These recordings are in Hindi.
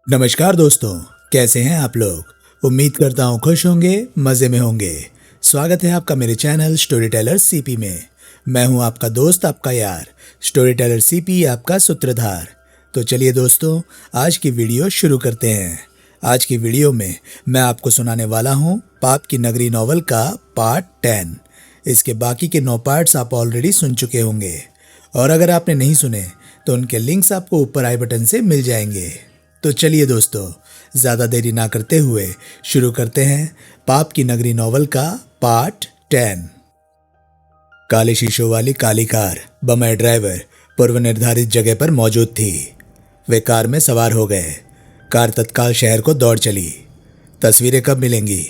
नमस्कार दोस्तों, कैसे हैं आप लोग। उम्मीद करता हूँ खुश होंगे, मज़े में होंगे। स्वागत है आपका मेरे चैनल स्टोरी टेलर सीपी में। मैं हूँ आपका दोस्त, आपका यार, स्टोरी टेलर सीपी, आपका सूत्रधार। तो चलिए दोस्तों, आज की वीडियो शुरू करते हैं। आज की वीडियो में मैं आपको सुनाने वाला हूँ पाप की नगरी नॉवल का पार्ट 10। इसके बाकी के 9 पार्ट्स आप ऑलरेडी सुन चुके होंगे, और अगर आपने नहीं सुने तो उनके लिंक्स आपको ऊपर आई बटन से मिल जाएंगे। तो चलिए दोस्तों, ज़्यादा देरी ना करते हुए शुरू करते हैं पाप की नगरी नॉवल का पार्ट 10। काले शीशों वाली काली कार बमय ड्राइवर पूर्व निर्धारित जगह पर मौजूद थी। वे कार में सवार हो गए। कार तत्काल शहर को दौड़ चली। तस्वीरें कब मिलेंगी?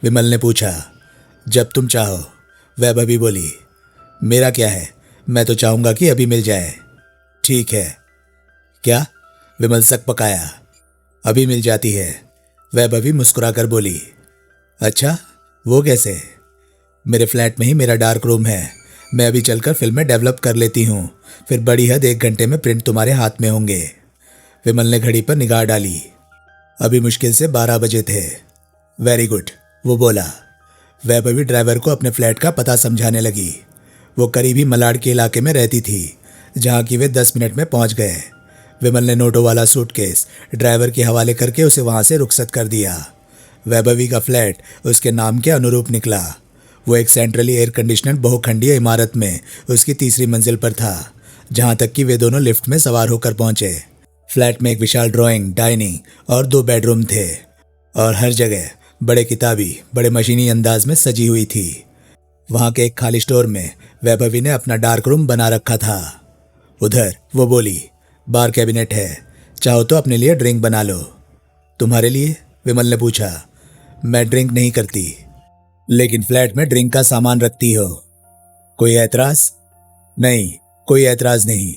विमल ने पूछा। जब तुम चाहो, वैभवी बोली। मेरा क्या है, मैं तो चाहूँगा कि अभी मिल जाए। ठीक है। क्या? विमल सक पकाया। अभी मिल जाती है, वैभवी मुस्कुराकर बोली। अच्छा, वो कैसे? मेरे फ्लैट में ही मेरा डार्क रूम है। मैं अभी चलकर फिल्में डेवलप कर लेती हूँ, फिर बड़ी हद 1 घंटे में प्रिंट तुम्हारे हाथ में होंगे। विमल ने घड़ी पर निगाह डाली। अभी मुश्किल से 12 बजे थे। वेरी गुड, वो बोला। वैभवी ड्राइवर को अपने फ्लैट का पता समझाने लगी। वो करीब ही मलाड के इलाके में रहती थी, जहाँ की वे 10 मिनट में पहुँच गए। विमल ने नोटों वाला सूटकेस ड्राइवर के हवाले करके उसे वहां से रुखसत कर दिया। वैभवी का फ्लैट उसके नाम के अनुरूप निकला। वो एक सेंट्रली एयर कंडीशनर बहुखंडीय इमारत में उसकी 3री मंजिल पर था, जहां तक कि वे दोनों लिफ्ट में सवार होकर पहुंचे। फ्लैट में एक विशाल ड्राइंग, डाइनिंग और 2 बेडरूम थे, और हर जगह बड़े किताबी, बड़े मशीनी अंदाज में सजी हुई थी। वहां के एक खाली स्टोर में वैभवी ने अपना डार्क रूम बना रखा था। उधर वो बोली, बार कैबिनेट है, चाहो तो अपने लिए ड्रिंक बना लो। तुम्हारे लिए? विमल ने पूछा। मैं ड्रिंक नहीं करती, लेकिन फ्लैट में ड्रिंक का सामान रखती हो। कोई ऐतराज? नहीं, कोई ऐतराज नहीं।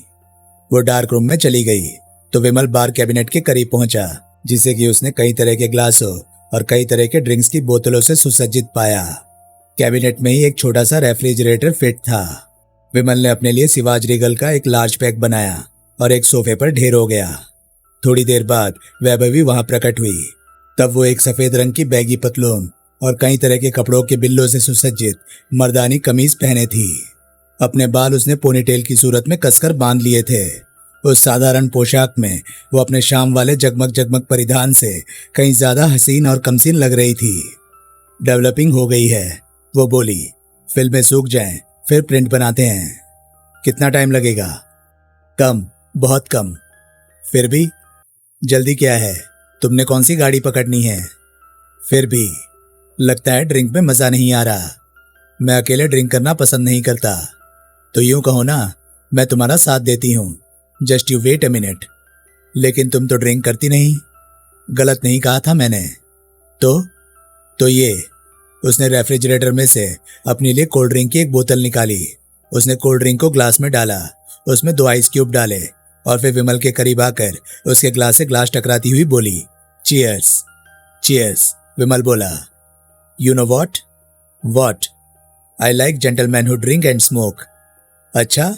वो डार्क रूम में चली गई तो विमल बार कैबिनेट के करीब पहुंचा, जिसे कि उसने कई तरह के ग्लासों और कई तरह के ड्रिंक्स की बोतलों से सुसज्जित पाया। कैबिनेट में ही एक छोटा सा रेफ्रिजरेटर फिट था। विमल ने अपने लिए सिवाज रीगल का एक लार्ज पैक बनाया और एक सोफे पर ढेर हो गया। थोड़ी देर बाद वैभवी वहां प्रकट हुई। तब वो एक सफेद रंग की बैगी पतलून और कई तरह के कपड़ों के बिल्लों से सुसज्जित मर्दानी कमीज पहने थी। अपने बाल उसने पोनीटेल की सूरत में कसकर बांध लिए थे। उस साधारण पोशाक में वो अपने शाम वाले जगमग जगमग परिधान से कहीं ज्यादा हसीन और कमसीन लग रही थी। डेवलपिंग हो गई है, वो बोली। फिल्में सूख जाएं, फिर प्रिंट बनाते हैं। कितना टाइम लगेगा? कम, बहुत कम। फिर भी जल्दी क्या है? तुमने कौन सी गाड़ी पकड़नी है? फिर भी लगता है ड्रिंक में मजा नहीं आ रहा। मैं अकेले ड्रिंक करना पसंद नहीं करता। तो यूं कहो ना, मैं तुम्हारा साथ देती हूँ। Just you wait a minute. लेकिन तुम तो ड्रिंक करती नहीं। गलत नहीं कहा था मैंने। तो ये। उसने रेफ्रिजरेटर में से अपने लिए कोल्ड ड्रिंक की एक बोतल निकाली। उसने कोल्ड ड्रिंक को ग्लास में डाला, उसमें 2 आइस क्यूब डाले और फिर विमल के करीब आकर उसके ग्लास से ग्लास टकराती हुई बोली, चीयर्स। चीयर्स, विमल बोला। You know what? What? I like gentleman who drink and smoke. अच्छा,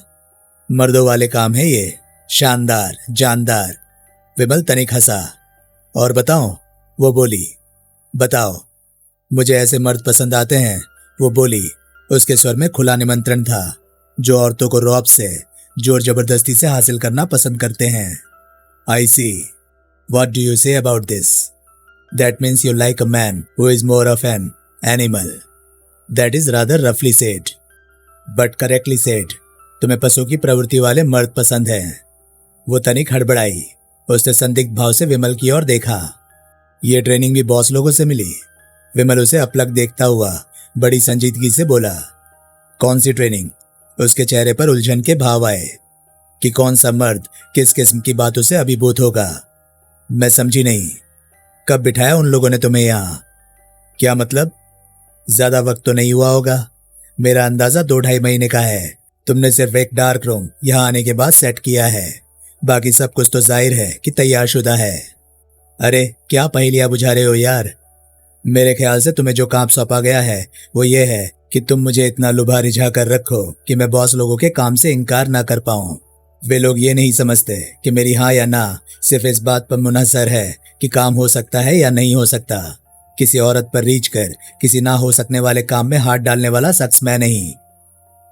मर्दों वाले काम है ये। शानदार, जानदार। विमल तनिक हंसा। और बताओ? वो बोली। बताओ, मुझे ऐसे मर्द पसंद आते हैं, वो बोली। उसके स्वर में खुला निमंत्रण था, जो औरतों को रौब से, जोर जबरदस्ती से हासिल करना पसंद करते हैं। आई सी। What do you say about this? That means you like a man who is more of an animal. That is rather roughly said, but correctly said. तुम्हें पशु की प्रवृत्ति वाले मर्द पसंद हैं। वो तनिक हड़बड़ाई। उसने संदिग्ध भाव से विमल की ओर देखा। ये ट्रेनिंग भी बॉस लोगों से मिली? विमल उसे अपलक देखता हुआ बड़ी संजीदगी से बोला। कौन सी ट्रेनिंग? उसके चेहरे पर उलझन के भाव आए कि कौन सा मर्द किस किस्म की बातों से अभिभूत होगा। मैं समझी नहीं। कब बिठाया उन लोगों ने तुम्हें यहाँ? क्या मतलब? ज्यादा वक्त तो नहीं हुआ होगा। मेरा अंदाजा 2-2.5 महीने का है। तुमने सिर्फ एक डार्क रूम यहाँ आने के बाद सेट किया है, बाकी सब कुछ तो जाहिर है कि तैयारशुदा है। अरे क्या पहेलियां बुझा रहे हो यार। मेरे ख्याल से तुम्हें जो काम सौंपा गया है वो ये है कि तुम मुझे इतना लुभा रिझा कर रखो कि मैं बॉस लोगों के काम से इनकार ना कर पाऊं। वे लोग ये नहीं समझते कि मेरी हाँ या ना सिर्फ इस बात पर मुनहसर है कि काम हो सकता है या नहीं हो सकता। किसी औरत पर रीछ कर किसी ना हो सकने वाले काम में हाथ डालने वाला शख्स मैं नहीं।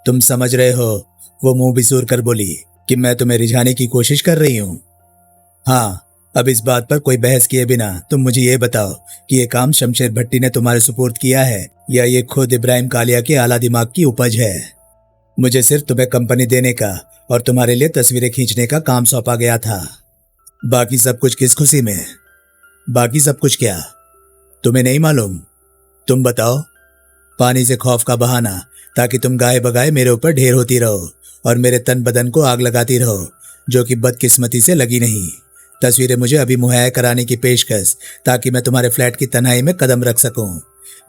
तुम समझ रहे हो? वो मुंह बिसूर कर बोली कि मैं तुम्हें रिझाने की कोशिश कर रही हूं। हाँ, अब इस बात पर कोई बहस किए बिना तुम मुझे ये बताओ कि ये काम शमशेर भट्टी ने तुम्हारे सुपुर्द किया है या ये खुद इब्राहिम कालिया के आला दिमाग की उपज है। मुझे सिर्फ तुम्हें कंपनी देने का और तुम्हारे लिए तस्वीरें खींचने का काम सौंपा गया था। बाकी सब कुछ किस खुशी में? बाकी सब कुछ क्या तुम्हें नहीं मालूम? तुम बताओ। पानी से खौफ का बहाना ताकि तुम गाए बगाए मेरे ऊपर ढेर होती रहो और मेरे तन बदन को आग लगाती रहो, जो कि बदकिस्मती से लगी नहीं। तस्वीरें मुझे अभी मुहैया कराने की पेशकश ताकि मैं तुम्हारे फ्लैट की तन्हाई में कदम रख सकूं,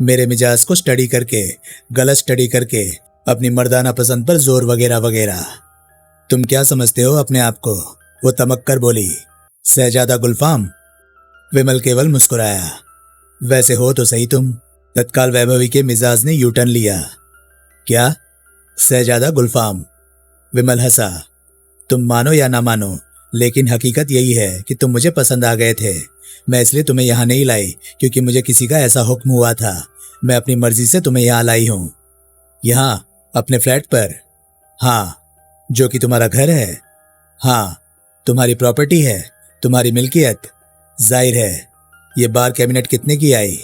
मेरे मिजाज को स्टडी करके, गलत स्टडी करके, अपनी मर्दाना पसंद पर जोर वगैरह वगैरह। तुम क्या समझते हो अपने आप को? वो तमक कर बोली। शहजादा गुलफाम? विमल केवल मुस्कुराया। वैसे हो तो सही तुम। तत्काल वैभवी के मिजाज ने यूटर्न लिया। क्या? शहजादा गुलफाम? विमल हंसा। तुम मानो या ना मानो, लेकिन हकीकत यही है कि तुम मुझे पसंद आ गए थे। मैं इसलिए तुम्हें यहाँ नहीं लाई क्योंकि मुझे किसी का ऐसा हुक्म हुआ था। मैं अपनी मर्जी से तुम्हें यहाँ लाई हूं। यहाँ अपने फ्लैट पर? हाँ। जो कि तुम्हारा घर है? हाँ। तुम्हारी प्रॉपर्टी है, तुम्हारी मिल्कियत? जाहिर है। ये बार कैबिनेट कितने की आई?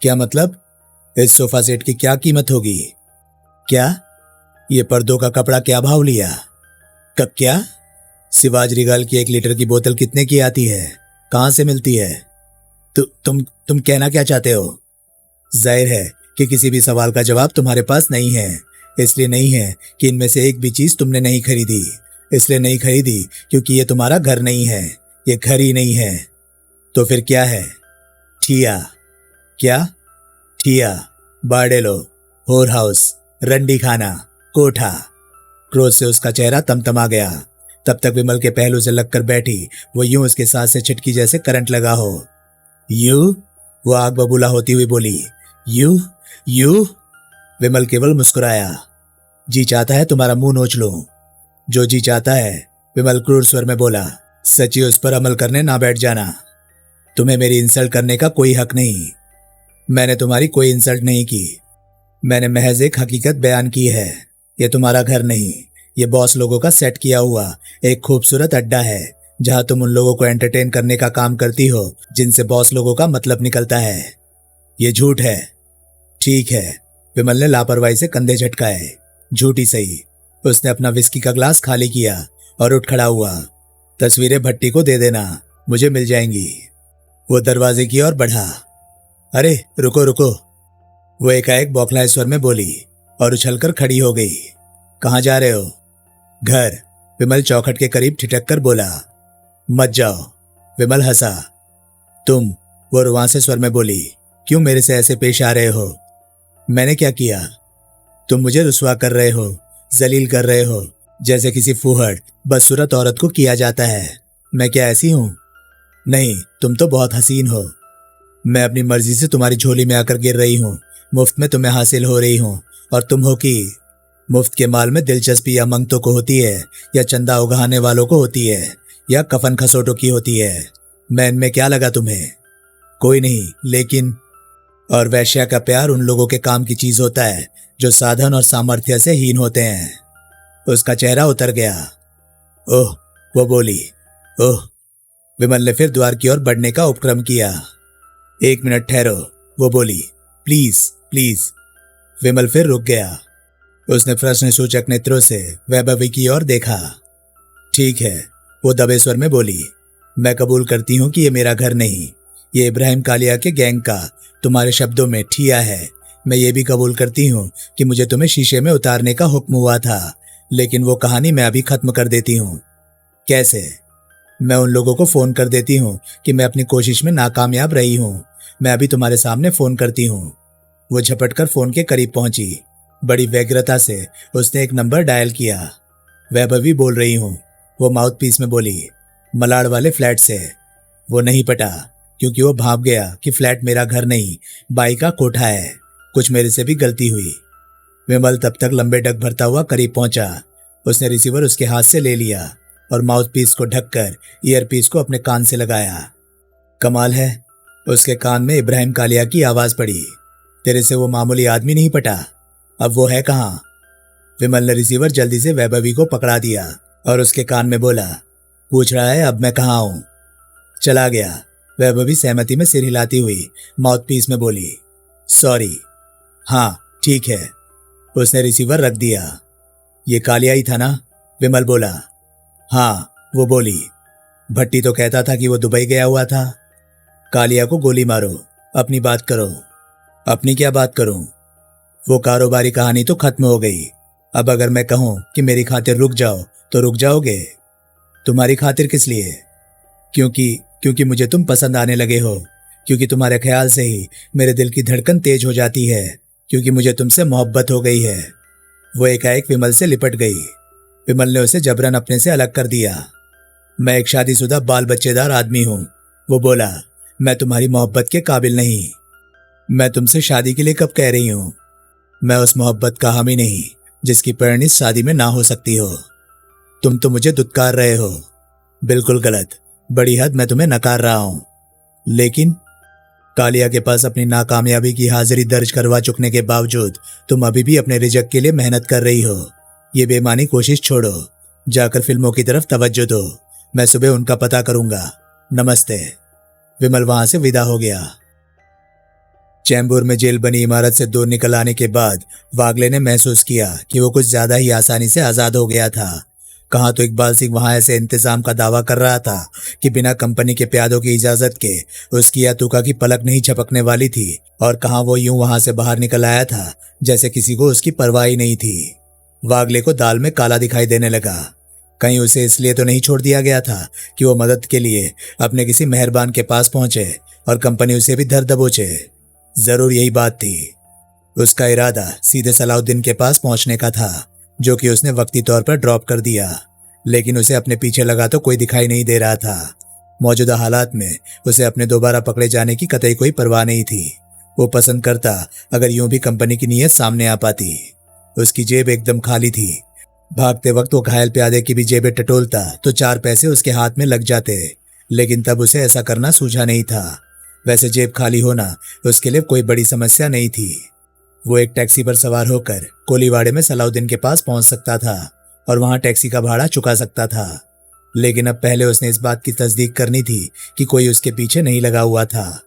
क्या मतलब? इस सोफा सेट की क्या कीमत होगी? क्या? ये पर्दों का कपड़ा क्या भाव लिया? कब क्या? शिवाज रिगाल की 1 लीटर की बोतल कितने की आती है? कहां से मिलती है? तुम कहना क्या चाहते हो? जाहिर है कि किसी भी सवाल का जवाब तुम्हारे पास नहीं है। इसलिए नहीं है कि इनमें से एक भी चीज तुमने नहीं खरीदी। इसलिए नहीं खरीदी क्योंकि ये तुम्हारा घर नहीं है, ये घर ही नहीं है। तो फिर क्या है? ठिया। क्या? ठिया, बार्डेलो, होर हाउस, रंडी खाना, कोठा। क्रोध से उसका चेहरा तमतमा गया। तब तक विमल के पहलू से लगकर बैठी वो यूं उसके साथ से छिटकी जैसे करंट लगा हो। यू? वो आग बबूला होती हुई बोली। यू? यू? विमल केवल मुस्कुराया। जी चाहता है तुम्हारा मुंह नोच लूं? जो जी चाहता है, विमल क्रूर स्वर में बोला। सच्ची उस पर अमल करने ना बैठ जाना। तुम्हें मेरी इंसल्ट करने का कोई हक नहीं। मैंने तुम्हारी कोई इंसल्ट नहीं की। मैंने महज एक हकीकत बयान की है। यह तुम्हारा घर नहीं, ये बॉस लोगों का सेट किया हुआ एक खूबसूरत अड्डा है जहां तुम उन लोगों को एंटरटेन करने का काम करती हो जिनसे बॉस लोगों का मतलब निकलता है। ये झूठ है। ठीक है। विमल ने लापरवाही से कंधे झटकाए। झूठी सही। उसने अपना विस्की का ग्लास खाली किया और उठ खड़ा हुआ। तस्वीरें भट्टी को दे देना, मुझे मिल जाएंगी। वो दरवाजे की ओर बढ़ा। अरे रुको रुको, वो एकाएक बौखलाए स्वर में बोली और उछलकर खड़ी हो गई। कहाँ जा रहे हो? घर। विमल चौखट के करीब ठिठक कर बोला। मत जाओ। विमल हंसा। तुम? वो रुआंसे स्वर में बोली। क्यों मेरे से ऐसे पेश आ रहे हो? मैंने क्या किया? तुम मुझे रुसवा कर रहे हो, जलील कर रहे हो, जैसे किसी फूहड़ बदसूरत औरत को किया जाता है। मैं क्या ऐसी हूं? नहीं, तुम तो बहुत हसीन हो। मैं अपनी मर्जी से तुम्हारी झोली में आकर गिर रही हूं, मुफ्त में तुम्हें हासिल हो रही हूं, और तुम हो कि मुफ्त के माल में दिलचस्पी या मंगतों को होती है, या चंदा उगाने वालों को होती है, या कफन खसोटों की होती है। मैं इनमें क्या लगा तुम्हें? कोई नहीं, लेकिन और वैश्या का प्यार उन लोगों के काम की चीज होता है जो साधन और सामर्थ्य से हीन होते हैं। उसका चेहरा उतर गया। ओह, वो बोली। ओह। विमल ने फिर द्वार की ओर बढ़ने का उपक्रम किया। 1 मिनट ठहरो, वो बोली। Please please. विमल फिर रुक गया। उसने प्रश्नसूचक नेत्रों से वैभवी की ओर देखा। ठीक है, वो दबे स्वर में बोली। मैं कबूल करती हूं कि ये मेरा घर नहीं, ये इब्राहिम कालिया के गैंग का, तुम्हारे शब्दों में, ठिया है। मैं ये भी कबूल करती हूँ कि मुझे तुम्हें शीशे में उतारने का हुक्म हुआ था, लेकिन वो कहानी मैं अभी खत्म कर देती हूँ। कैसे? मैं उन लोगों को फोन कर देती हूँ कि मैं अपनी कोशिश में नाकामयाब रही हूँ। मैं अभी तुम्हारे सामने फोन करती हूँ। वो झपटकर फोन के करीब पहुंची। बड़ी व्यग्रता से उसने एक नंबर डायल किया। वैभवी बोल रही हूँ, वो माउथ पीस में बोली। मलाड़ वाले फ्लैट से। वो नहीं पटा क्योंकि वो भाप गया कि फ्लैट मेरा घर नहीं, बाई का कोठा है। कुछ मेरे से भी गलती हुई। विमल तब तक लंबे डग भरता हुआ करीब पहुंचा। उसने रिसीवर उसके हाथ से ले लिया और माउथ पीस को ढककर ईयर पीस को अपने कान से लगाया। कमाल है, उसके कान में इब्राहिम कालिया की आवाज पड़ी। तेरे से वो मामूली आदमी नहीं पटा, अब वो है कहाँ? विमल ने रिसीवर जल्दी से वैभवी को पकड़ा दिया और उसके कान में बोला, पूछ रहा है अब मैं कहाँ हूं? चला गया। वैभवी सहमति में सिर हिलाती हुई माउथपीस में बोली, सॉरी। हाँ ठीक है। उसने रिसीवर रख दिया। ये कालिया ही था ना? विमल बोला। हाँ, वो बोली। भट्टी तो कहता था कि वो दुबई गया हुआ था। कालिया को गोली मारो, अपनी बात करो। अपनी क्या बात करूं? वो कारोबारी कहानी तो खत्म हो गई। अब अगर मैं कहूं कि मेरी खातिर रुक जाओ तो रुक जाओगे? तुम्हारी खातिर किस लिए? क्योंकि मुझे तुम पसंद आने लगे हो, क्योंकि तुम्हारे ख्याल से ही मेरे दिल की धड़कन तेज हो जाती है, क्योंकि मुझे तुमसे मोहब्बत हो गई है। वो एकाएक विमल से लिपट गई। विमल ने उसे जबरन अपने से अलग कर दिया। मैं एक शादीशुदा बाल बच्चेदार आदमी हूं, वो बोला। मैं तुम्हारी मोहब्बत के काबिल नहीं। मैं तुमसे शादी के लिए कब कह रही हूं? मैं उस मोहब्बत का हामी नहीं जिसकी परिणति शादी में ना हो सकती हो। तुम तो मुझे दुत्कार रहे हो। बिल्कुल गलत, बड़ी हद मैं तुम्हें नकार रहा हूं। लेकिन कालिया के पास अपनी नाकामयाबी की हाजिरी दर्ज करवा चुकने के बावजूद तुम अभी भी अपने रिजक के लिए मेहनत कर रही हो। ये बेमानी कोशिश छोड़ो, जाकर फिल्मों की तरफ तवज्जो दो। मैं सुबह उनका पता करूंगा। नमस्ते। विमल वहां से विदा हो गया। चैम्बूर में जेल बनी इमारत से दूर निकल आने के बाद वागले ने महसूस किया कि वो कुछ ज्यादा ही आसानी से आजाद हो गया था। कहाँ तो इकबाल सिंह वहां ऐसे इंतजाम का दावा कर रहा था कि बिना कंपनी के प्यादों की इजाजत के उसकी या तुका की पलक नहीं झपकने वाली थी, और कहाँ वो यूं वहां से बाहर निकल आया था जैसे किसी को उसकी परवाह ही नहीं थी। वागले को दाल में काला दिखाई देने लगा। कहीं उसे इसलिए तो नहीं छोड़ दिया गया था कि वो मदद के लिए अपने किसी मेहरबान के पास पहुंचे और कंपनी उसे भी धर दबोचे। जरूर यही बात थी। उसका इरादा सीधे सलाउद्दीन के पास पहुंचने का था, जो कि उसने वक्ती तौर पर ड्रॉप कर दिया। लेकिन उसे अपने पीछे लगा तो कोई दिखाई नहीं दे रहा था। मौजूदा हालात में उसे अपने दोबारा पकड़े जाने की कतई कोई परवाह नहीं थी। वो पसंद करता अगर यूं भी कंपनी की नीयत सामने आ पाती। उसकी जेब एकदम खाली थी। भागते वक्त वो घायल प्यादे की भी जेबें टटोलता तो 4 पैसे उसके हाथ में लग जाते, लेकिन तब उसे ऐसा करना सूझा नहीं था। वैसे जेब खाली होना उसके लिए कोई बड़ी समस्या नहीं थी। वो एक टैक्सी पर सवार होकर कोलीवाड़े में सलाउद्दीन के पास पहुंच सकता था और वहां टैक्सी का भाड़ा चुका सकता था। लेकिन अब पहले उसने इस बात की तस्दीक करनी थी कि कोई उसके पीछे नहीं लगा हुआ था।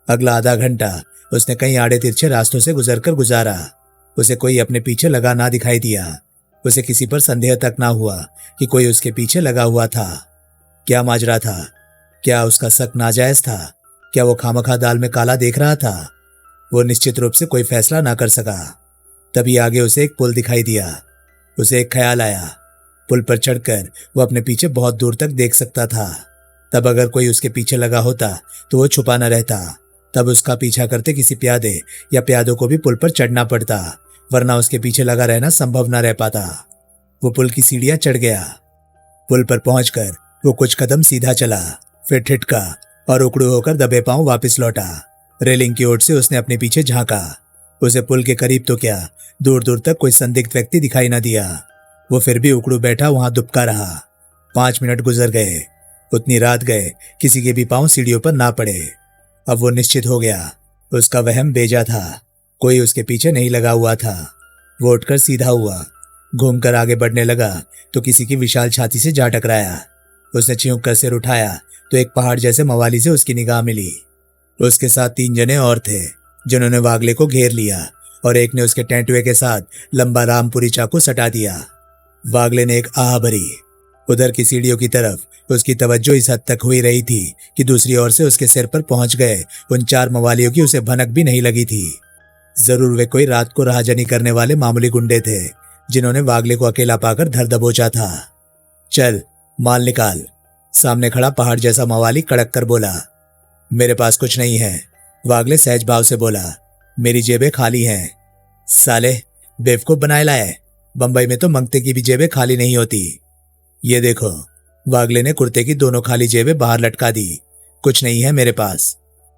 अगला आधा घंटा उसने कई आड़े तिरछे रास्तों से गुजरकर गुजारा। उसे कोई अपने पीछे लगा ना दिखाई दिया। उसे किसी पर संदेह तक ना हुआ कि कोई उसके पीछे लगा हुआ था। क्या माजरा था? क्या उसका शक नाजायज था? क्या वो खामखा दाल में काला देख रहा था? वो निश्चित रूप से कोई फैसला ना कर सका। तभी आगे उसे एक पुल दिखाई दिया। उसे एक ख्याल आया। पुल पर चढ़कर वो अपने पीछे बहुत दूर तक देख सकता था। तब अगर कोई उसके पीछे लगा होता तो वो छुपा न रहता। तब उसका पीछा करते किसी प्यादे या प्यादों को भी पुल पर चढ़ना पड़ता, वरना उसके पीछे लगा रहना संभव न रह पाता। वो पुल की सीढ़ियां चढ़ गया। पुल पर पहुंचकर वो कुछ कदम सीधा चला, फिर ठिठका और उकड़ू होकर दबे पांव वापस लौटा। रेलिंग की ओर से उसने अपने पीछे झांका। उसे पुल के करीब तो क्या, दूर दूर तक कोई संदिग्ध व्यक्ति दिखाई न दिया। वो फिर भी उकड़ू बैठा वहां दुबका रहा। 5 मिनट गुजर गए। उतनी रात गए, किसी के भी पांव सीढ़ियों पर ना पड़े। अब वो निश्चित हो गया। उसका वहम बेजा था। कोई उसके पीछे नहीं लगा हुआ था। वो उठकर सीधा हुआ, घूमकर आगे बढ़ने लगा तो किसी की विशाल छाती से जा टकराया। उसने चिंक कर सिर उठाया तो एक पहाड़ जैसे मवाली से उसकी निगाह मिली। उसके साथ 3 जने और थे जिन्होंने वागले को घेर लिया और एक ने उसके टेंटुए के साथ लंबा रामपुरी चाकू सटा दिया। वागले ने एक आह भरी। उधर की सीढ़ियों की तरफ उसकी तवज्जो इस हद तक हुई रही थी कि दूसरी ओर से उसके सिर पर पहुंच गए उन 4 मवालियों की उसे भनक भी नहीं लगी थी। जरूर वे कोई रात को राहजनी करने वाले मामूली गुंडे थे जिन्होंने वागले को अकेला पाकर धर दबोचा था। चल माल निकाल। सामने खड़ा पहाड़ जैसा मवाली कड़क कर बोला। मेरे पास कुछ नहीं है, वागले सहज भाव से बोला। मेरी जेबें खाली हैं। साले बेवकूफ बनाए लाए। बंबई में तो मंगते की भी जेबें खाली नहीं होती। ये देखो। वागले ने कुर्ते की दोनों खाली जेबें बाहर लटका दी। कुछ नहीं है मेरे पास।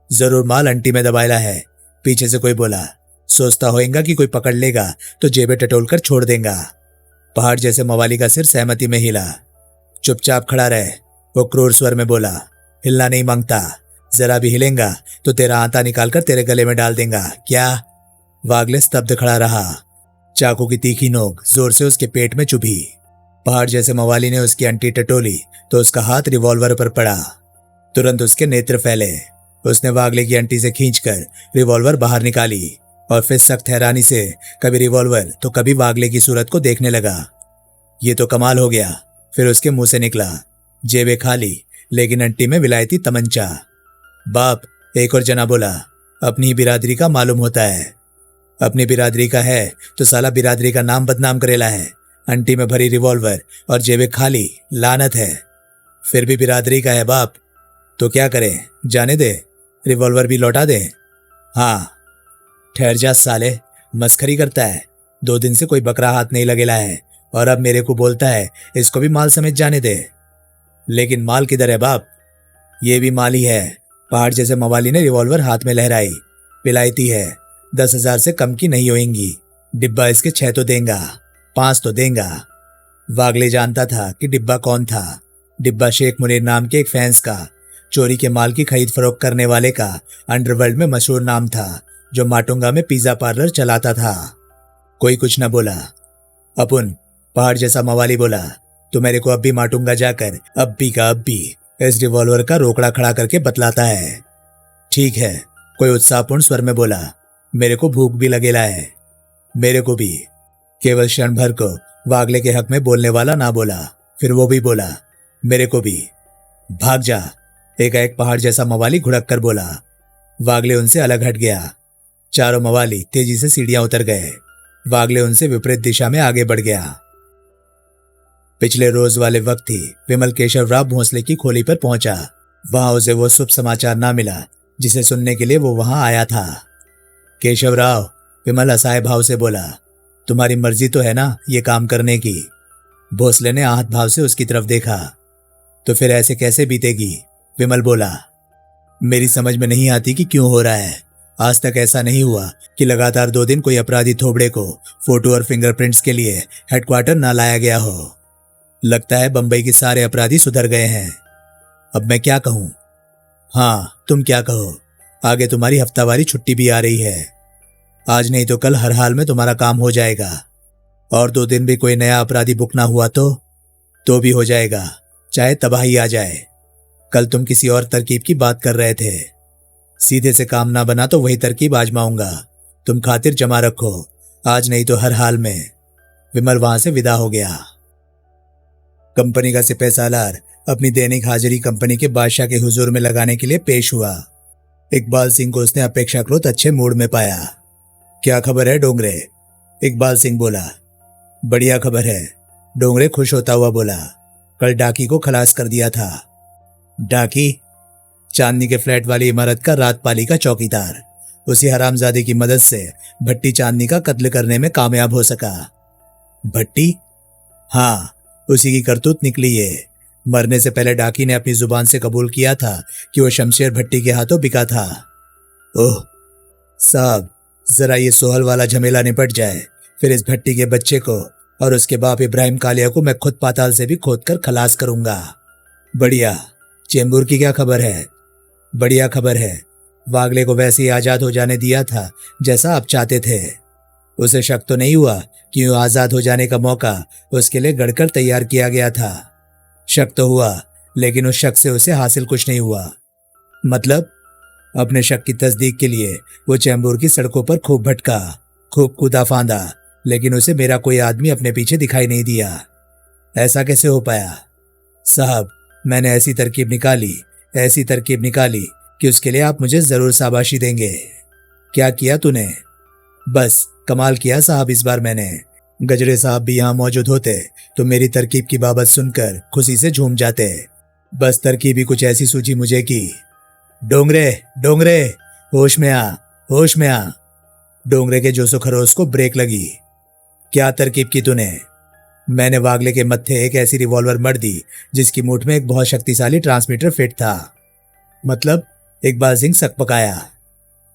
जरूर माल अंटी में दबाया है, पीछे से कोई बोला। सोचता होएगा कि कोई पकड़ लेगा तो जेबें टटोल कर छोड़ देगा। पहाड़ जैसे मवाली का सिर सहमति में हिला। चुपचाप खड़ा रहे, वो क्रूर स्वर में बोला। हिलना नहीं मांगता, जरा भी हिलेंगा तो तेरा आंता निकालकर तेरे गले में डाल देंगा। क्या? वागले स्तब्ध खड़ा रहा। चाकू की तीखी नोक जोर से उसके पेट में चुभी। पहाड़ जैसे मवाली ने उसकी अंटी टटोली तो उसका हाथ रिवॉल्वर पर पड़ा। तुरंत उसके नेत्र फैले। उसने वागले की अंटी से खींचकर रिवॉल्वर बाहर निकाली और फिर सख्त हैरानी से कभी रिवॉल्वर तो कभी वागले की सूरत को देखने लगा। ये तो कमाल हो गया। फिर उसके मुंह से निकला, जेबें खाली लेकिन अंटी में विलायती तमंचा। बाप, एक और जना बोला, अपनी ही बिरादरी का मालूम होता है। अपनी बिरादरी का है तो साला बिरादरी का नाम बदनाम करेला है। अंटी में भरी रिवॉल्वर और जेबें खाली, लानत है। फिर भी बिरादरी का है बाप, तो क्या करें? जाने दे, रिवॉल्वर भी लौटा दे। हाँ। ठहर जा साले, मस्खरी करता है। 2 दिन से कोई बकरा हाथ नहीं लगेला है और अब मेरे को बोलता है इसको भी माल समेत जाने दे। लेकिन माल किधर है बाप? ये भी माल ही है। पहाड़ जैसे मवाली ने रिवॉल्वर हाथ में लहराई। विलायती है, 10,000 से कम की नहीं होएंगी। डिब्बा इसके 6 तो देंगा, 5 तो देंगा। वागले जानता था कि डिब्बा कौन था। डिब्बा शेख मुनीर नाम के एक फैंस का, चोरी के माल की खरीद फरोख्त करने वाले का अंडरवर्ल्ड में मशहूर नाम था, जो माटुंगा में पिज्जा पार्लर चलाता था। कोई कुछ न बोला। अपुन, पहाड़ जैसा मवाली बोला, तो मेरे को अब भी माटुंगा जाकर अब भी इस रिवॉल्वर का रोकड़ा खड़ा करके बतलाता है। ठीक है, कोई उत्साहपूर्ण स्वर में बोला, मेरे को भूख भी लगेला है। मेरे को भी। केवल क्षण भर को वागले के हक में बोलने वाला ना बोला। फिर वो भी बोला, मेरे को भी। भाग जा, एकाएक पहाड़ जैसा मवाली घुड़क कर बोला। वागले उनसे अलग हट गया। चारों मवाली तेजी से सीढ़ियां उतर गए। वागले उनसे विपरीत दिशा में आगे बढ़ गया। पिछले रोज वाले वक्त ही विमल केशव राव भोंसले की खोली पर पहुंचा। वहां उसे वो शुभ समाचार ना मिला जिसे सुनने के लिए वो वहां आया था। केशव राव, विमल असहाय भाव से बोला, तुम्हारी मर्जी तो है ना ये काम करने की? भोंसले ने आहत भाव से उसकी तरफ देखा। तो फिर ऐसे कैसे बीतेगी? विमल बोला, मेरी समझ में नहीं आती कि क्यों हो रहा है। आज तक ऐसा नहीं हुआ कि लगातार 2 दिन कोई अपराधी थोबड़े को फोटो और फिंगरप्रिंट्स के लिए हेडक्वार्टर ना लाया गया हो। लगता है बंबई के सारे अपराधी सुधर गए हैं। अब मैं क्या कहूं? हाँ, तुम क्या कहो? आगे तुम्हारी हफ्तावारी छुट्टी भी आ रही है। आज नहीं तो कल हर हाल में तुम्हारा काम हो जाएगा। और 2 दिन भी कोई नया अपराधी बुक ना हुआ तो भी हो जाएगा, चाहे तबाही आ जाए। कल तुम किसी और तरकीब की बात कर रहे थे। सीधे से काम ना बना तो वही तरकीब आजमाऊंगा। तुम खातिर जमा रखो, आज नहीं तो हर हाल में। विमल वहां से विदा हो गया। कंपनी का सिपह सालार अपनी दैनिक हाजिरी कंपनी के बादशाह के हुजूर में लगाने के लिए पेश हुआ। इकबाल सिंह को उसने अपेक्षाकृत अच्छे मूड में पाया। क्या खबर है डोंगरे? इकबाल सिंह बोला। बढ़िया खबर है, डोंगरे खुश होता हुआ बोला। कल डाकी को खलास कर दिया था। डाकी? चांदनी के फ्लैट वाली इमारत का रात पाली का चौकीदार। उसी हरामजादे की मदद से भट्टी चांदनी का कत्ल करने में कामयाब हो सका। भट्टी? हाँ, उसी की करतूत निकली ये। मरने से पहले डाकी ने अपनी जुबान से कबूल किया था कि वो शमशेर भट्टी के हाथों बिका था। ओह साहब, जरा ये सोहल वाला झमेला निपट जाए, फिर इस भट्टी के बच्चे को और उसके बाप इब्राहिम कालिया को मैं खुद पाताल से भी खोद कर खलास करूंगा। बढ़िया। चेंबूर की क्या खबर है? बढ़िया खबर है। वागले को वैसे ही आजाद हो जाने दिया था जैसा आप चाहते थे। उसे शक तो नहीं हुआ कि वो आजाद हो जाने का मौका उसके लिए गढ़कर तैयार किया गया था? शक तो हुआ, लेकिन उस शक से उसे हासिल कुछ नहीं हुआ। मतलब? अपने शक की तस्दीक के लिए वो चैम्बूर की सड़कों पर खूब भटका, खूब कूदा फांदा, लेकिन उसे मेरा कोई आदमी अपने पीछे दिखाई नहीं दिया। ऐसा कैसे हो पाया? साहब, मैंने ऐसी तरकीब निकाली कि उसके लिए आप मुझे जरूर शाबाशी देंगे। क्या किया तूने? बस कमाल किया साहब इस बार मैंने। गजरे साहब भी यहाँ मौजूद होते तो मेरी तरकीब की बाबत सुनकर खुशी से झूम जाते। बस तरकीब ही कुछ ऐसी सूझी मुझे कि डोंगरे डोंगरे, होश में आ, होश में आ। डोंगरे के जोशो खरोश को ब्रेक लगी। क्या तरकीब की तूने? मैंने वागले के मत्थे एक ऐसी रिवॉल्वर मर दी जिसकी मूठ में एक बहुत शक्तिशाली ट्रांसमीटर फिट था। मतलब? इकबाल सिंह सकपकाया।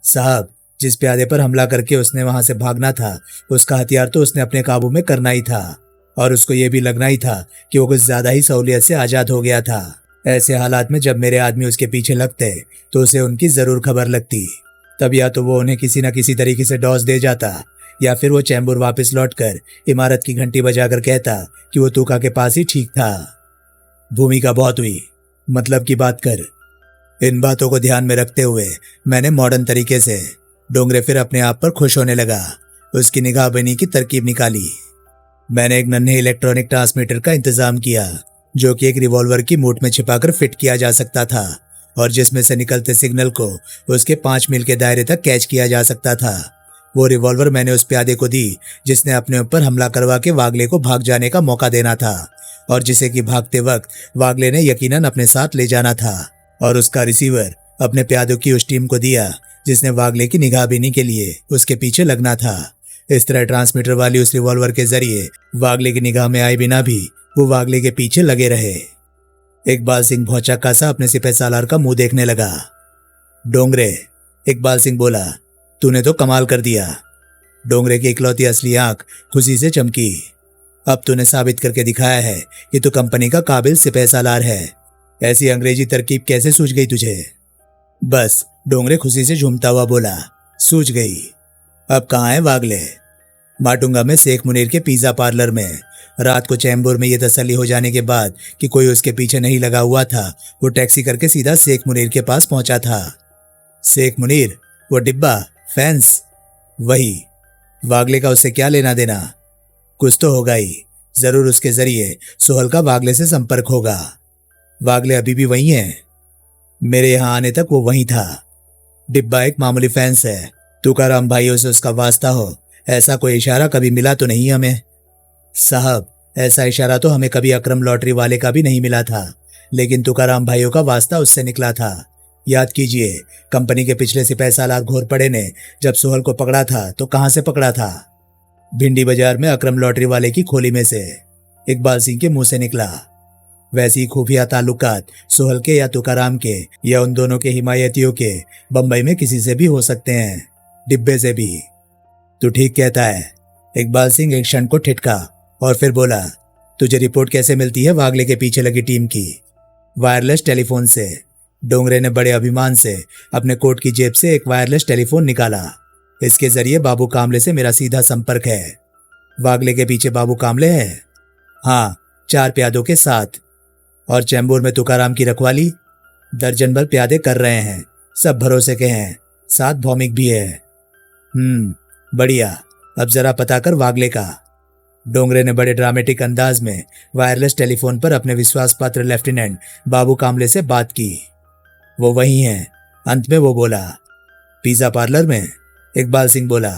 साहब, जिस प्यादे पर हमला करके उसने वहां से भागना था, उसका हथियार तो उसने अपने काबू में करना ही था, और उसको यह भी लगना ही था कि वो कुछ ज्यादा ही सहूलियत से आजाद हो गया था। ऐसे हालात में जब मेरे आदमी उसके पीछे लगते तो उसे उनकी जरूर खबर लगती। तब या तो वो उन्हें किसी न किसी तरीके से डॉस दे जाता या फिर वो चैम्बूर वापस लौटकर इमारत की घंटी बजाकर कहता कि वो तुका के पास ही ठीक था। भूमिका बहुत हुई, मतलब की बात कर। इन बातों को ध्यान में रखते हुए मैंने मॉडर्न तरीके से डोंगरे फिर अपने आप पर खुश होने लगा। उसकी निगाह बनी की तरकीब निकाली। मैंने एक नन्हे इलेक्ट्रॉनिक ट्रांसमीटर का इंतजाम किया जो कि एक रिवॉल्वर की मूठ में छिपाकर फिट किया जा सकता था और जिसमें से निकलते सिग्नल को उसके 5 मील के दायरे तक कैच किया जा सकता था। वो रिवॉल्वर मैंने उस प्यादे को दी जिसने अपने ऊपर हमला करवा के वागले को भाग जाने का मौका देना था और जिसे कि भागते वक्त वागले ने यकीनन अपने साथ ले जाना था, और उसका रिसीवर अपने प्यादों की उस टीम को दिया जिसने वागले की निगाहबीनी के लिए उसके पीछे लगना था। इस तरह ट्रांसमीटर वाली उस रिवॉल्वर के जरिए वागले की निगाह में आए बिना भी वो वागले के पीछे लगे रहे। इकबाल सिंह भौचक्का सा अपने सिपह सालार का मुंह देखने लगा। डोंगरे, इकबाल सिंह बोला, तूने तो कमाल कर दिया। डोंगरे की इकलौती असली आंख खुशी से चमकी। अब तूने साबित करके दिखाया है कि तू कंपनी का काबिल सिपह सालार है। ऐसी अंग्रेजी तरकीब कैसे सूझ गई तुझे? बस, डोंगरे खुशी से झूमता हुआ बोला, सूझ गई। अब कहाँ है वागले? माटुंगा में शेख मुनीर के पिज्जा पार्लर में। रात को चैम्बूर में यह तसल्ली हो जाने के बाद कि कोई उसके पीछे नहीं लगा हुआ था, वो टैक्सी करके सीधा शेख मुनीर के पास पहुंचा था। शेख मुनीर, वो डिब्बा, फैंस, वही। वागले का उससे क्या लेना देना? कुछ तो होगा ही, जरूर उसके जरिए सोहल का वागले से संपर्क होगा। वागले अभी भी वही है? मेरे यहां आने तक वो वही था। डिब्बा एक मामूली फैंस है। तुकाराम भाइयों से उसका वास्ता हो, ऐसा कोई इशारा कभी मिला तो नहीं हमें? साहब, ऐसा इशारा तो हमें कभी अक्रम लॉटरी वाले का भी नहीं मिला था, लेकिन तुकाराम भाइयों का वास्ता उससे निकला था। याद कीजिए, कंपनी के पिछले सिपह सालार घोरपड़े ने जब सोहल को पकड़ा था तो कहां से पकड़ा था? भिंडी बाजार में अक्रम लॉटरी वाले की खोली में से, इकबाल सिंह के मुंह से निकला। वैसी खुफिया ताल्लुकात सोहल के या तुकाराम के या उन दोनों के हिमायतियों के बंबई में किसी से भी हो सकते हैं, डिब्बे से भी। तू ठीक कहता है। इकबाल सिंह एक क्षण को ठिठका और फिर बोला, तुझे रिपोर्ट कैसे मिलती है वागले के पीछे लगी टीम की? वायरलेस टेलीफोन से। डोंगरे ने बड़े अभिमान से अपने कोट की जेब से एक वायरलेस टेलीफोन निकाला। इसके जरिए बाबू कामले से मेरा सीधा संपर्क है। वागले के पीछे बाबू कामले है? हाँ, 4 प्यादों के साथ। और चैम्बूर में तुकाराम की रखवाली? दर्जन भर प्यादे कर रहे हैं, सब भरोसे के हैं, साथ भौमिक भी है। बढ़िया, अब जरा पता कर वागले का। डोंगरे ने बड़े ड्रामेटिक अंदाज में वायरलेस टेलीफोन पर अपने विश्वास पात्र लेफ्टिनेंट बाबू कामले से बात की। वो वही हैं। अंत में वो बोला, पिज्जा पार्लर में? इकबाल सिंह बोला,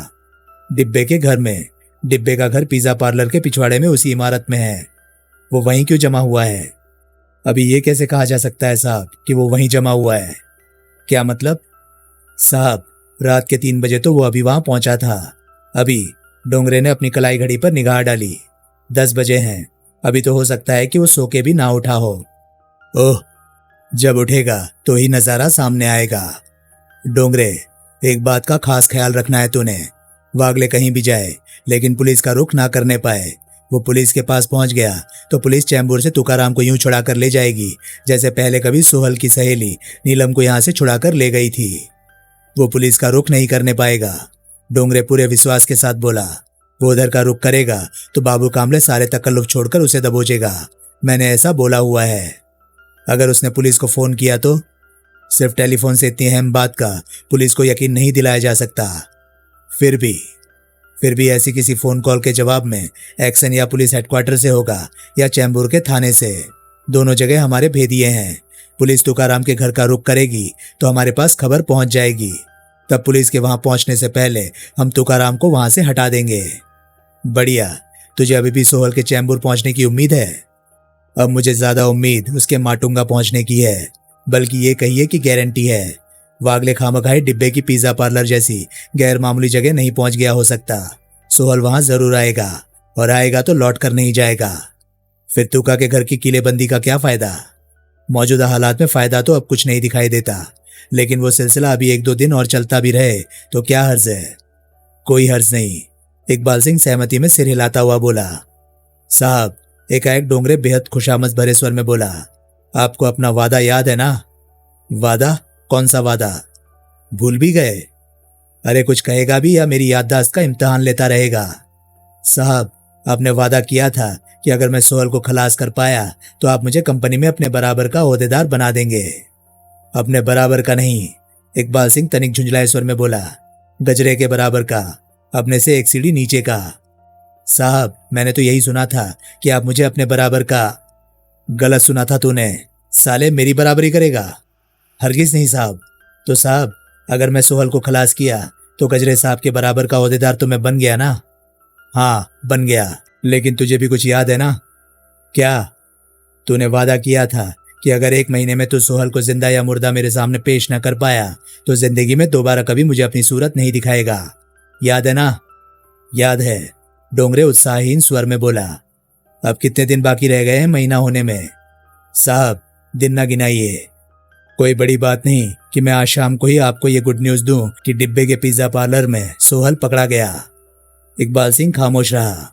डिब्बे के घर में। डिब्बे का घर पिज्जा पार्लर के पिछवाड़े में उसी इमारत में है। वो वहीं क्यों जमा हुआ है? अभी ये कैसे कहा जा सकता है साहब कि वो वहीं जमा हुआ है? क्या मतलब? साहब, रात के 3 बजे तो वो अभी वहां पहुंचा था। अभी। डोंगरे ने अपनी कलाई घड़ी पर निगाह डाली। 10 बजे हैं। अभी तो हो सकता है कि वो सो के भी ना उठा हो। ओह, जब उठेगा तो ही नजारा सामने आएगा। डोंगरे, एक बात का खास ख्याल रखना है तूने। वागले कहीं भी जाए लेकिन पुलिस का रुख ना करने पाए। वो पुलिस के पास पहुंच गया तो पुलिस चैम्बूर से तुकाराम को यूं छुड़ा कर ले जाएगी जैसे पहले कभी सोहल की सहेली नीलम को यहां से छुड़ा कर ले गई थी। वो पुलिस का रुख नहीं करने पाएगा। डोंगरे पूरे विश्वास के साथ बोला, वो उधर का रुख करेगा तो बाबू कामले सारे तकल्लुफ छोड़कर उसे दबोचेगा। मैंने ऐसा बोला हुआ है। अगर उसने पुलिस को फोन किया तो? सिर्फ टेलीफोन से इतनी अहम बात का पुलिस को यकीन नहीं दिलाया जा सकता। फिर भी ऐसी किसी फोन कॉल के जवाब में एक्शन या पुलिस हेडक्वार्टर से होगा या चैम्बूर के थाने से। दोनों जगह हमारे भेदिए हैं। पुलिस तुकाराम के घर का रुख करेगी तो हमारे पास खबर पहुंच जाएगी। तब पुलिस के वहां पहुंचने से पहले हम तुकाराम को वहां से हटा देंगे। बढ़िया। तुझे अभी भी सोहल के चैम्बूर पहुंचने की उम्मीद है? अब मुझे ज्यादा उम्मीद उसके माटुंगा पहुंचने की है, बल्कि ये कहिए कि गारंटी है। वागले खामखाए डिब्बे की पिज्जा पार्लर जैसी गैर मामूली जगह नहीं पहुंच गया हो सकता। सोहल वहां जरूर आएगा, और आएगा तो लौट कर नहीं जाएगा। फिर तुका के घर की किलेबंदी का क्या फायदा? मौजूदा हालात में फायदा तो अब कुछ नहीं दिखाई देता, लेकिन वो सिलसिला अभी 1-2 दिन और चलता भी रहे तो क्या हर्ज है? कोई हर्ज नहीं। इकबाल सिंह सहमति में सिर हिलाता हुआ बोला। साहब, एकाएक डोंगरे बेहद खुशामद भरे स्वर में बोला, आपको अपना वादा याद है ना? वादा? कौन सा वादा? भूल भी गए? अरे कुछ कहेगा भी या मेरी याददाश्त का इम्तिहान लेता रहेगा? साहब, आपने वादा किया था कि अगर मैं सोहल को खलास कर पाया तो आप मुझे कंपनी में अपने बराबर का ओहदेदार बना देंगे। अपने बराबर का नहीं, इकबाल सिंह तनिक झुंझलाए स्वर में बोला, गजरे के बराबर का, अपने से एक सीढ़ी नीचे का। साहब, मैंने तो यही सुना था कि आप मुझे अपने बराबर का। गलत सुना था तूने। साले, मेरी बराबरी करेगा? हरगिज नहीं साहब। तो साहब, अगर मैं सोहल को खलास किया तो गजरे साहब के बराबर का ओहदेदार तो मैं बन गया ना? हाँ, बन गया। लेकिन तुझे भी कुछ याद है ना? क्या? तूने वादा किया था कि अगर 1 महीने में तू सोहल को जिंदा या मुर्दा मेरे सामने पेश न कर पाया तो जिंदगी में दोबारा कभी मुझे अपनी सूरत नहीं दिखाएगा। याद है ना? याद है, डोंगरे उत्साहहीन स्वर में बोला। अब कितने दिन बाकी रह गए हैं महीना होने में? साहब, दिन ना गिनाइए। कोई बड़ी बात नहीं कि मैं आज शाम को ही आपको ये गुड न्यूज दूं कि डिब्बे के पिज्जा पार्लर में सोहल पकड़ा गया। इकबाल सिंह खामोश रहा।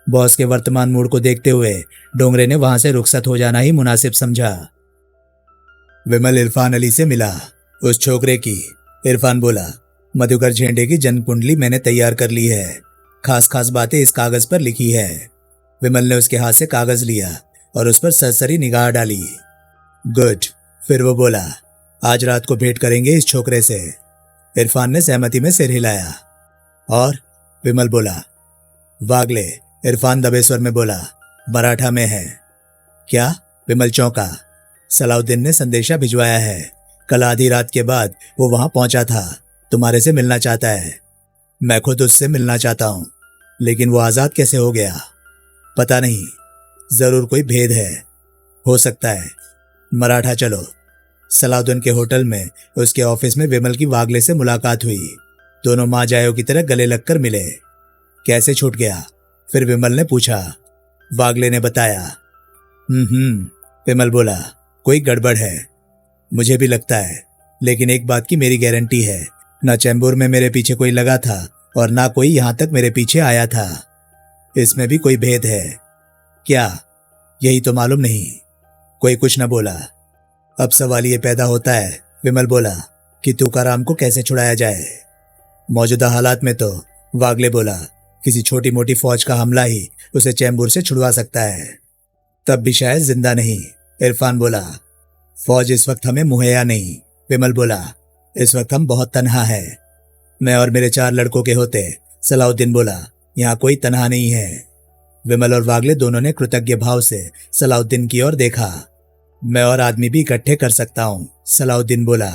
बॉस के वर्तमान मूड को देखते हुए डोंगरे ने वहां से रुखसत हो जाना ही मुनासिब समझा। विमल इरफान अली से मिला। उस छोकरे की। इरफान बोला, मधुकर झेंडे की जन्म कुंडली मैंने तैयार कर ली है। खास खास बातें इस कागज पर लिखी है। विमल ने उसके हाथ से कागज लिया और उस पर सरसरी निगाह डाली। गुड। फिर वो बोला, आज रात को भेंट करेंगे इस छोकरे से। इरफान ने सहमति में सिर हिलाया। और? विमल बोला। वागले। इरफान दबे स्वर में बोला, मराठा में है। क्या? विमल चौंका। सलाउद्दीन ने संदेशा भिजवाया है। कल आधी रात के बाद वो वहां पहुंचा था। तुम्हारे से मिलना चाहता है। मैं खुद उससे मिलना चाहता हूं, लेकिन वो आजाद कैसे हो गया? पता नहीं, जरूर कोई भेद है। हो सकता है। मराठा चलो। सलाउद्दीन के होटल में उसके ऑफिस में विमल की वागले से मुलाकात हुई। दोनों माँ जायों की तरह गले लगकर मिले। कैसे छूट गया? फिर विमल ने पूछा। वागले ने बताया। विमल बोला, कोई गड़बड़ है। मुझे भी लगता है, लेकिन एक बात की मेरी गारंटी है, ना चैम्बूर में मेरे पीछे कोई लगा था और ना कोई यहां तक मेरे पीछे आया था। इसमें भी कोई भेद है क्या? यही तो मालूम नहीं। कोई कुछ न बोला। अब सवाल ये पैदा होता है, विमल बोला, कि तुकाराम को कैसे छुड़ाया जाए। मौजूदा हालात में तो, वागले बोला, किसी छोटी मोटी फौज का हमला ही उसे चैम्बूर से छुड़वा सकता है। तब भी शायद जिंदा नहीं। इरफान बोला। फौज इस वक्त हमें मुहैया नहीं। विमल बोला, इस वक्त हम बहुत तन्हा है। मैं और मेरे 4 लड़कों के होते। सलाउद्दीन बोला, यहाँ कोई तन्हा नहीं है। विमल और वागले दोनों ने कृतज्ञ भाव से सलाउद्दीन की ओर देखा। मैं और आदमी भी इकट्ठे कर सकता हूं। सलाउद्दीन बोला।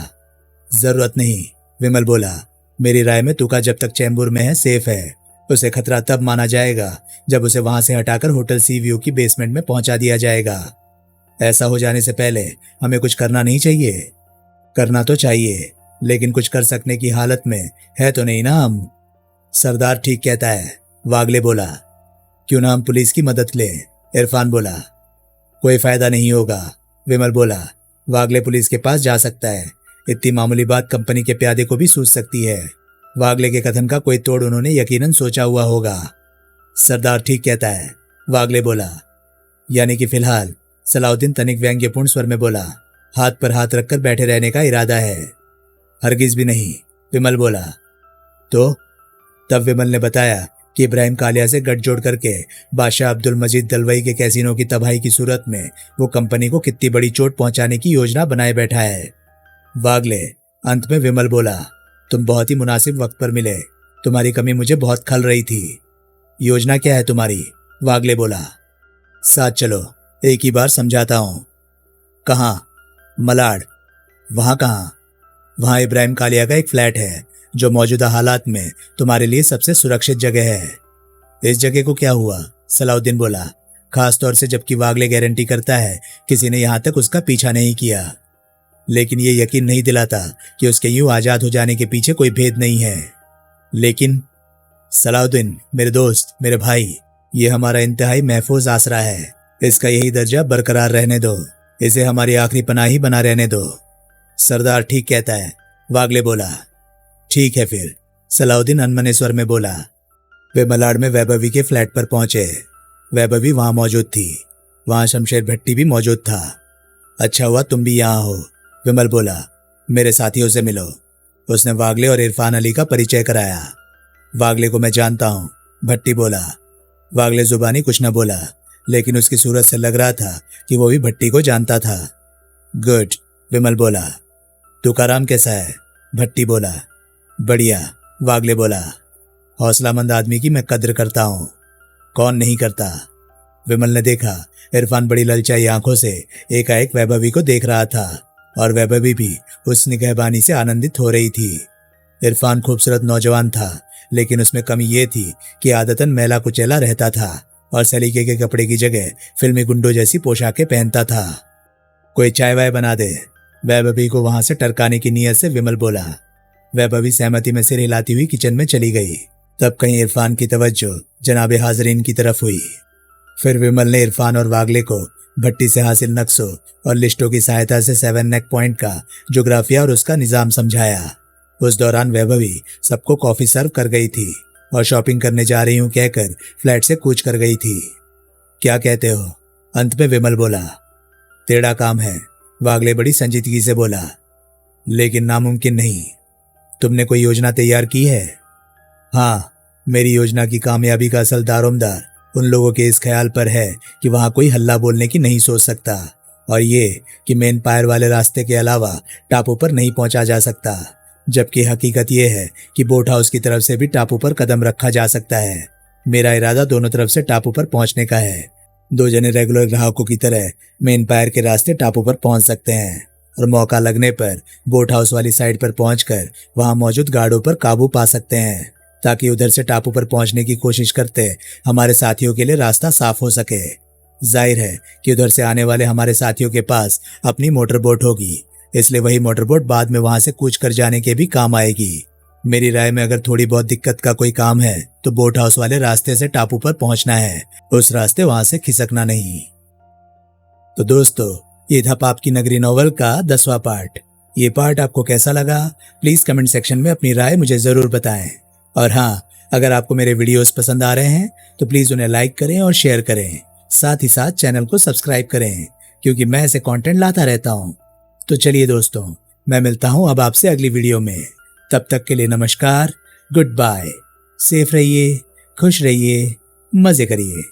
जरूरत नहीं। विमल बोला, मेरी राय में तुका जब तक चैम्बूर में है सेफ है। उसे खतरा तब माना जाएगा जब उसे वहां से हटाकर होटल सी व्यू की बेसमेंट में पहुंचा दिया जाएगा। ऐसा हो जाने से पहले हमें कुछ करना नहीं चाहिए? करना तो चाहिए, लेकिन कुछ कर सकने की हालत में है तो नहीं ना हम। सरदार ठीक कहता है। वागले बोला। क्यों ना हम पुलिस की मदद लें? इरफान बोला। कोई फायदा नहीं होगा। विमल बोला। वागले पुलिस के पास जा सकता है। इतनी मामूली बात कंपनी के प्यादे को भी सूझ सकती है। वागले के कथन का कोई तोड़ उन्होंने यकीनन सोचा हुआ होगा। सरदार ठीक कहता है। वागले बोला। यानी कि फिलहाल? सलाउद्दीन तनिक व्यंग्यपूर्ण स्वर में बोला। हाथ पर हाथ रखकर बैठे रहने का इरादा है? हरगिज भी नहीं। विमल बोला। तो? तब विमल ने बताया कि इब्राहिम कालिया से गठजोड़ करके बादशाह अब्दुल मजीद दलवई के कैसीनो की तबाही की सूरत में वो कंपनी को कितनी बड़ी चोट पहुंचाने की योजना बनाए बैठा है। वागले। अंत में विमल बोला, तुम बहुत ही मुनासिब वक्त पर मिले। तुम्हारी कमी मुझे बहुत खल रही थी। योजना क्या है तुम्हारी? वागले बोला। साथ चलो, एक ही बार समझाता हूं। कहाँ? मलाड। वहां कहाँ? वहां इब्राहिम कालिया का एक फ्लैट है जो मौजूदा हालात में तुम्हारे लिए सबसे सुरक्षित जगह है। इस जगह को क्या हुआ? सलाउद्दीन बोला। खास तौर से जबकि वागले गारंटी करता है किसी ने यहां तक उसका पीछा नहीं किया, लेकिन ये यकीन नहीं दिलाता कि उसके यूं आजाद हो जाने के पीछे कोई भेद नहीं है। लेकिन सलाउद्दीन, मेरे दोस्त, मेरे भाई, ये हमारा इंतहाई महफूज आसरा है। इसका यही दर्जा बरकरार रहने दो। इसे हमारी आखिरी पनाही बना रहने दो। सरदार ठीक कहता है। वागले बोला। ठीक है फिर। सलाउद्दीन अनमने स्वर में बोला। वे मलाड में वैभवी के फ्लैट पर पहुंचे। वैभवी वहां मौजूद थी। वहां शमशेर भट्टी भी मौजूद था। अच्छा हुआ तुम भी यहाँ हो, विमल बोला। मेरे साथियों से मिलो। उसने वागले और इरफान अली का परिचय कराया। वागले को मैं जानता हूँ, भट्टी बोला। वागले जुबानी कुछ न बोला, लेकिन उसकी सूरत से लग रहा था कि वो भी भट्टी को जानता था। गुड, विमल बोला। तुकाराम कैसा है? भट्टी बोला। बढ़िया, वागले बोला। हौसलामंद आदमी की मैं कद्र करता हूँ। कौन नहीं करता? विमल ने देखा इरफान बड़ी ललचाई आंखों से एकाएक वैभवी को देख रहा था और वैभवी भी उस निगहबानी से आनंदित हो रही थी। इरफान खूबसूरत नौजवान था, लेकिन उसमें कमी यह थी कि आदतन मैला कुचैला रहता था और सलीके के कपड़े की जगह फिल्मी गुंडों जैसी पोशाकें पहनता था। कोई चाय वाय बना दे, वैभवी को वहां से टरकाने की नीयत से विमल बोला। वैभवी सहमति में सिर हिलाती हुई किचन में चली गई। तब कहीं इरफान की तवज्जो जनाबे हाजरीन की तरफ हुई। फिर विमल ने इरफान और वागले को भट्टी से हासिल नक्शों और लिस्टों की सहायता से 7 नेक पॉइंट का जोग्राफिया और उसका निजाम समझाया। उस दौरान वैभवी सबको कॉफी सर्व कर गई थी और शॉपिंग करने जा रही हूं कहकर फ्लैट से कूच कर गई थी। क्या कहते हो? अंत में विमल बोला। तेरा काम है, वागले बड़ी संजीदगी से बोला। लेकिन नामुमकिन नहीं। तुमने कोई योजना तैयार की है? हाँ, मेरी योजना की कामयाबी का असल दारोमदार उन लोगों के इस ख्याल पर है कि वहां कोई हल्ला बोलने की नहीं सोच सकता, और ये कि मेन पायर वाले रास्ते के अलावा टापू पर नहीं पहुंचा जा सकता। जबकि हकीकत यह है कि बोट हाउस की तरफ से भी टापू पर कदम रखा जा सकता है। मेरा इरादा दोनों तरफ से टापू पर पहुंचने का है। 2 जने रेगुलर ग्राहकों की तरह मेन पायर के रास्ते टापू पर पहुंच सकते हैं और मौका लगने पर बोट हाउस वाली साइड पर पहुंचकर वहां मौजूद गार्डों पर काबू पा सकते हैं, ताकि उधर से टापू पर पहुंचने की कोशिश करते हमारे साथियों के लिए रास्ता साफ हो सके। जाहिर है कि उधर से आने वाले हमारे साथियों के पास अपनी मोटर बोट होगी, इसलिए वही मोटर बोट बाद में वहां से कूच कर जाने के भी काम आएगी। मेरी राय में अगर थोड़ी बहुत दिक्कत का कोई काम है तो बोट हाउस वाले रास्ते से टापू पर पहुंचना है, उस रास्ते वहां से खिसकना नहीं। तो दोस्तों, ये था पाप की नगरी नॉवल का 10वां पार्ट। ये पार्ट आपको कैसा लगा प्लीज कमेंट सेक्शन में अपनी राय मुझे जरूर बताएं। और हाँ, अगर आपको मेरे वीडियोस पसंद आ रहे हैं तो प्लीज उन्हें लाइक करें और शेयर करें। साथ ही साथ चैनल को सब्सक्राइब करें, क्योंकि मैं ऐसे कंटेंट लाता रहता हूँ। तो चलिए दोस्तों, मैं मिलता हूँ अब आपसे अगली वीडियो में। तब तक के लिए नमस्कार, गुड बाय। सेफ रहिए, खुश रहिए, मजे करिए।